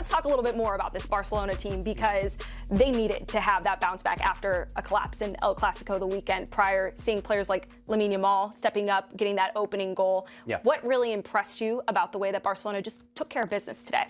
let's talk a little bit more about this Barcelona team, because they needed to have that bounce back after a collapse in El Clasico the weekend prior, seeing players like Lamine Yamal stepping up, getting that opening goal. Yeah. What really impressed you about the way that Barcelona just took care of business today?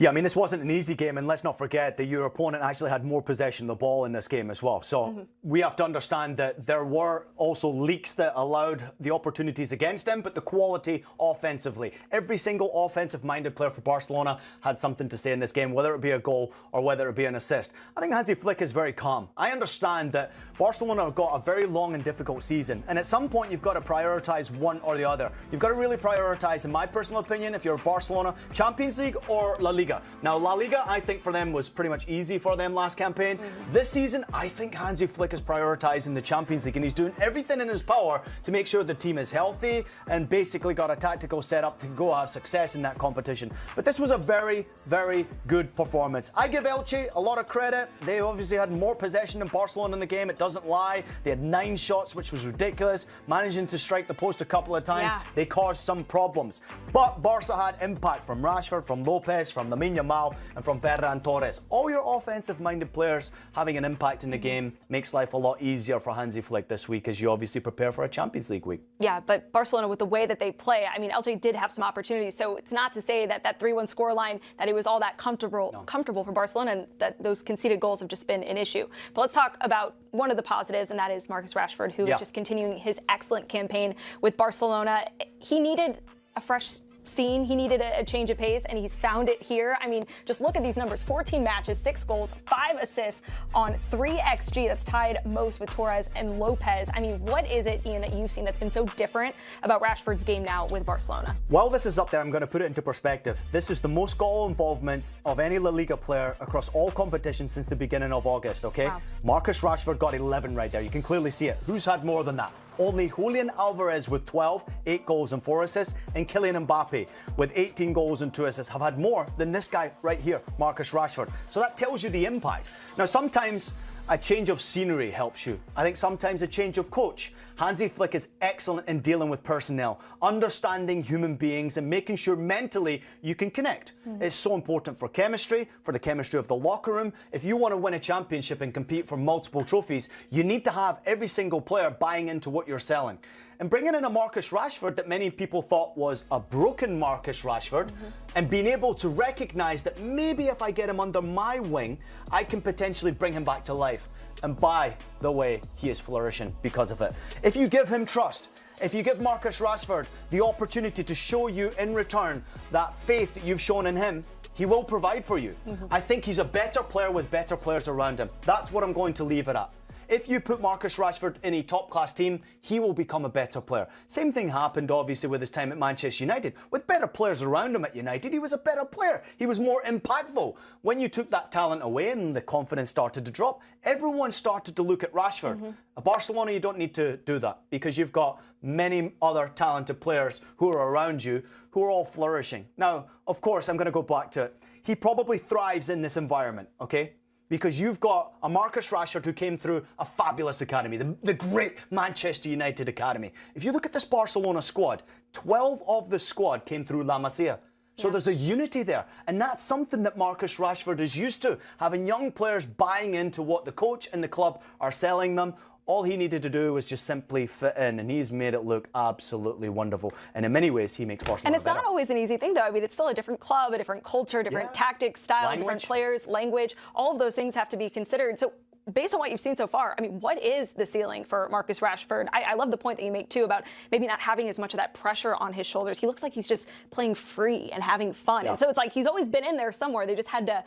Yeah, I mean, this wasn't an easy game, and let's not forget that your opponent actually had more possession of the ball in this game as well. So we have to understand that there were also leaks that allowed the opportunities against them, but the quality offensively. Every single offensive-minded player for Barcelona had something to say in this game, whether it be a goal or whether it be an assist. I think Hansi Flick is very calm. I understand that Barcelona have got a very long and difficult season, and at some point you've got to prioritise one or the other. You've got to really prioritise, in my personal opinion, if you're Barcelona, Champions League or La Liga. Now, La Liga, I think for them was pretty much easy for them last campaign. This season, I think Hansi Flick is prioritising the Champions League, and he's doing everything in his power to make sure the team is healthy and basically got a tactical setup to go have success in that competition. But this was a very, very good performance. I give Elche a lot of credit. They obviously had more possession than Barcelona in the game. It doesn't lie. They had 9 shots, which was ridiculous, managing to strike the post a couple of times. Yeah. They caused some problems. But Barca had impact from Rashford, from Lopez, from Lamine Yamal, and from Ferran Torres. All your offensive-minded players having an impact in the game makes life a lot easier for Hansi Flick this week as you obviously prepare for a Champions League week. Yeah, but Barcelona, with the way that they play, I mean, Elche did have some opportunities, so it's not to say that that 3-1 scoreline, that it was all that comfortable for Barcelona, and that those conceded goals have just been an issue. But let's talk about one of the positives, and that is Marcus Rashford, who is just continuing his excellent campaign with Barcelona. He needed a fresh scene. He needed a change of pace, and he's found it here. I mean, just look at these numbers. 14 matches, 6 goals, 5 assists on 3 XG. That's tied most with Torres and Lopez. I mean, what is it, Ian, that you've seen that's been so different about Rashford's game now with Barcelona? While this is up there, I'm going to put it into perspective. This is the most goal involvements of any La Liga player across all competitions since the beginning of August, okay? Wow. Marcus Rashford got 11 right there. You can clearly see it. Who's had more than that? Only Julian Alvarez with 12, 8 goals and 4 assists, and Kylian Mbappe with 18 goals and 2 assists have had more than this guy right here, Marcus Rashford. So that tells you the impact. Now, sometimes a change of scenery helps you. I think sometimes a change of coach. Hansi Flick is excellent in dealing with personnel, understanding human beings and making sure mentally you can connect. It's so important for chemistry, for the chemistry of the locker room. If you want to win a championship and compete for multiple trophies, you need to have every single player buying into what you're selling. And bringing in a Marcus Rashford that many people thought was a broken Marcus Rashford, and being able to recognise that maybe if I get him under my wing, I can potentially bring him back to life. And by the way, he is flourishing because of it. If you give him trust, if you give Marcus Rashford the opportunity to show you in return that faith that you've shown in him, he will provide for you. I think he's a better player with better players around him. That's what I'm going to leave it at. If you put Marcus Rashford in a top-class team, he will become a better player. Same thing happened, obviously, with his time at Manchester United. With better players around him at United, he was a better player. He was more impactful. When you took that talent away and the confidence started to drop, everyone started to look at Rashford. At Barcelona, you don't need to do that because you've got many other talented players who are around you who are all flourishing. Now, of course, I'm going to go back to it. He probably thrives in this environment, okay? Because you've got a Marcus Rashford who came through a fabulous academy, the great Manchester United academy. If you look at this Barcelona squad, 12 of the squad came through La Masia. So there's a unity there. And that's something that Marcus Rashford is used to, having young players buying into what the coach and the club are selling them. All he needed to do was just simply fit in, and he's made it look absolutely wonderful. And in many ways, he makes Barcelona And it's better. not always an easy thing, though. I mean, it's still a different club, a different culture, different tactics, style, different players, language. All of those things have to be considered. So based on what you've seen so far, I mean, what is the ceiling for Marcus Rashford? I love the point that you make, too, about maybe not having as much of that pressure on his shoulders. He looks like he's just playing free and having fun. And so it's like he's always been in there somewhere. They just had to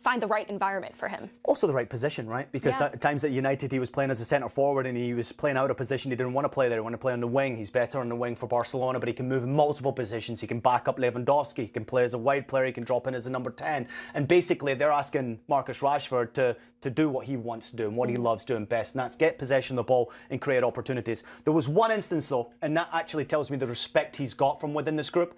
find the right environment for him. Also the right position, right? Because at times at United he was playing as a centre forward and he was playing out of position. He didn't want to play there. He wanted to play on the wing. He's better on the wing for Barcelona, but he can move in multiple positions. He can back up Lewandowski. He can play as a wide player. He can drop in as a number 10. And basically they're asking Marcus Rashford to do what he wants to do and what he loves doing best, and that's get possession of the ball and create opportunities. There was one instance though, and that actually tells me the respect he's got from within this group.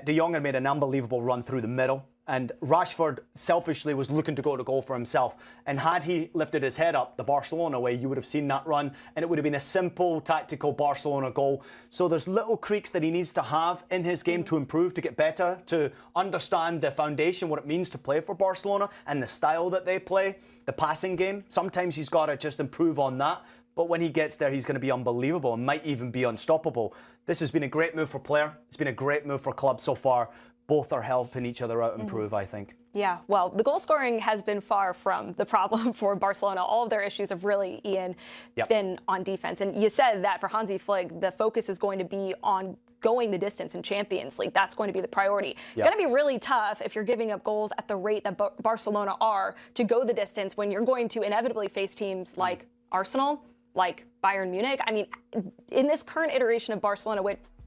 De Jong had made an unbelievable run through the middle. and Rashford selfishly was looking to go to goal for himself. And had he lifted his head up the Barcelona way, you would have seen that run, and it would have been a simple, tactical Barcelona goal. So there's little creaks that he needs to have in his game to improve, to get better, to understand the foundation, what it means to play for Barcelona and the style that they play, the passing game. Sometimes he's got to just improve on that. But when he gets there, he's going to be unbelievable and might even be unstoppable. This has been a great move for player. It's been a great move for club so far. Both are helping each other out improve, I think. Yeah, well, the goal scoring has been far from the problem for Barcelona. All of their issues have really, Ian, been on defense. And you said that for Hansi Flick, the focus is going to be on going the distance in Champions League. That's going to be the priority. Going to be really tough if you're giving up goals at the rate that Barcelona are to go the distance when you're going to inevitably face teams like Arsenal, like Bayern Munich. I mean, in this current iteration of Barcelona,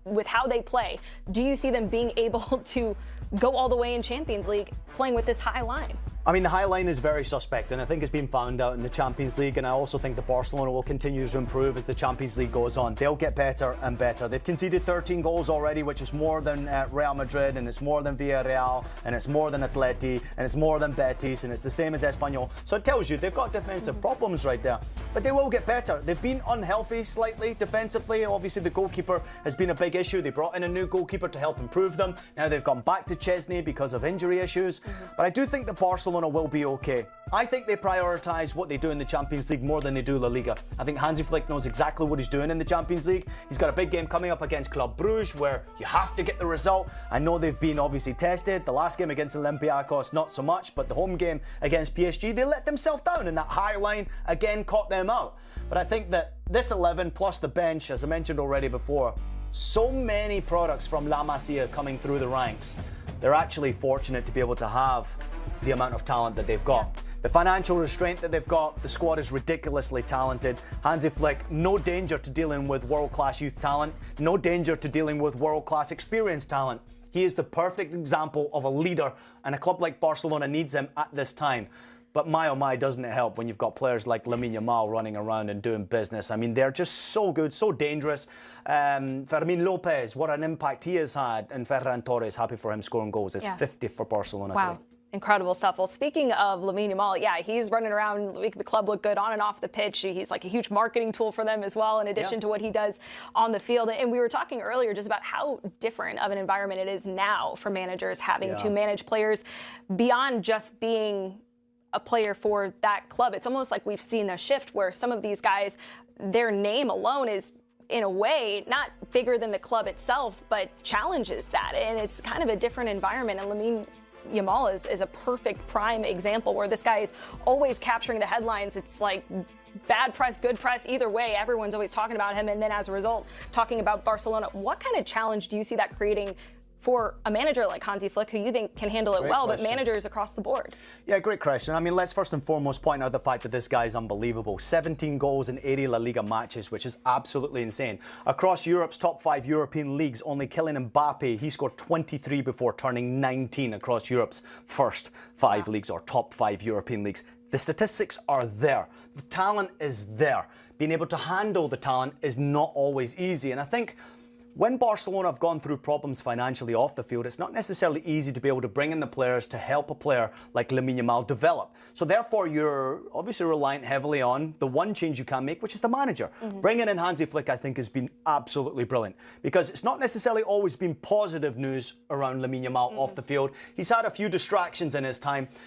with how they play, do you see them being able to go all the way in Champions League playing with this high line? I mean, the high line is very suspect, and I think it's been found out in the Champions League, and I also think that Barcelona will continue to improve as the Champions League goes on. They'll get better and better. They've conceded 13 goals already, which is more than Real Madrid, and it's more than Villarreal, and it's more than Atleti, and it's more than Betis, and it's the same as Espanyol. So it tells you they've got defensive problems right there, but they will get better. They've been unhealthy slightly defensively. Obviously, the goalkeeper has been a big issue. They brought in a new goalkeeper to help improve them. Now they've gone back to Chesney because of injury issues, but I do think that Barcelona will be okay. I think they prioritise what they do in the Champions League more than they do La Liga. I think Hansi Flick knows exactly what he's doing in the Champions League. He's got a big game coming up against Club Brugge where you have to get the result. I know they've been obviously tested. The last game against Olympiacos, not so much, but the home game against PSG, they let themselves down, and that high line again caught them out. But I think that this 11 plus the bench, as I mentioned already before, so many products from La Masia coming through the ranks. They're actually fortunate to be able to have the amount of talent that they've got. The financial restraint that they've got, the squad is ridiculously talented. Hansi Flick, no danger to dealing with world-class youth talent, no danger to dealing with world-class experienced talent. He is the perfect example of a leader, and a club like Barcelona needs him at this time. But my oh my, doesn't it help when you've got players like Lamine Yamal running around and doing business. I mean, they're just so good, so dangerous. Fermin Lopez, what an impact he has had. And Ferran Torres, happy for him scoring goals. It's 50 for Barcelona today. Incredible stuff. Well, speaking of Lamine Yamal, yeah, he's running around, make the club look good on and off the pitch. He's like a huge marketing tool for them as well, in addition to what he does on the field. And we were talking earlier just about how different of an environment it is now for managers having to manage players beyond just being a player for that club. It's almost like we've seen a shift where some of these guys, their name alone is, in a way, not bigger than the club itself, but challenges that. And it's kind of a different environment. And Lamine Yamal is a perfect prime example where this guy is always capturing the headlines. It's like bad press, good press, either way, everyone's always talking about him. And then as a result, talking about Barcelona. What kind of challenge do you see that creating for a manager like Hansi Flick, who you think can handle it well, but managers across the board? Yeah, great question. I mean, let's first and foremost point out the fact that this guy is unbelievable. 17 goals in 80 La Liga matches, which is absolutely insane. Across Europe's top 5 European leagues, only Kylian Mbappe, he scored 23 before turning 19 across Europe's first 5 leagues, or top 5 European leagues. The statistics are there. The talent is there. Being able to handle the talent is not always easy. And I think when Barcelona have gone through problems financially off the field, it's not necessarily easy to be able to bring in the players to help a player like Lamine Yamal develop. So therefore, you're obviously reliant heavily on the one change you can make, which is the manager. Bringing in Hansi Flick, I think, has been absolutely brilliant, because it's not necessarily always been positive news around Lamine Yamal off the field. He's had a few distractions in his time,